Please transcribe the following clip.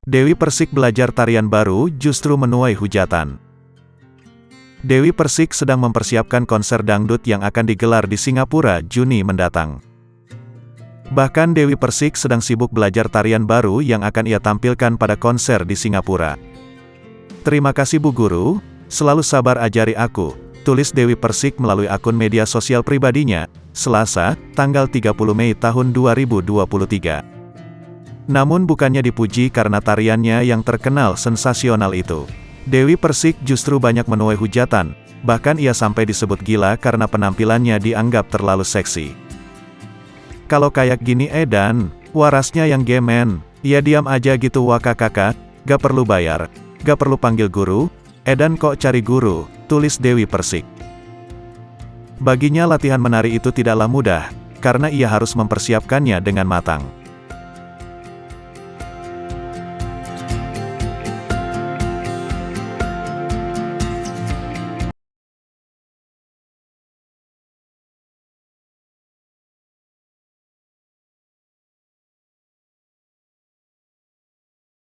Dewi Persik belajar tarian baru justru menuai hujatan. Dewi Persik sedang mempersiapkan konser dangdut yang akan digelar di Singapura Juni mendatang. Bahkan Dewi Persik sedang sibuk belajar tarian baru yang akan ia tampilkan pada konser di Singapura. "Terima kasih Bu Guru, selalu sabar ajari aku," tulis Dewi Persik melalui akun media sosial pribadinya, Selasa, tanggal 30 Mei tahun 2023. Namun bukannya dipuji karena tariannya yang terkenal sensasional itu. Dewi Persik justru banyak menuai hujatan, bahkan ia sampai disebut gila karena penampilannya dianggap terlalu seksi. "Kalau kayak gini edan, warasnya yang gemen, ya diam aja gitu wah kakak, gak perlu bayar, gak perlu panggil guru, edan kok cari guru," tulis Dewi Persik. Baginya latihan menari itu tidaklah mudah, karena ia harus mempersiapkannya dengan matang.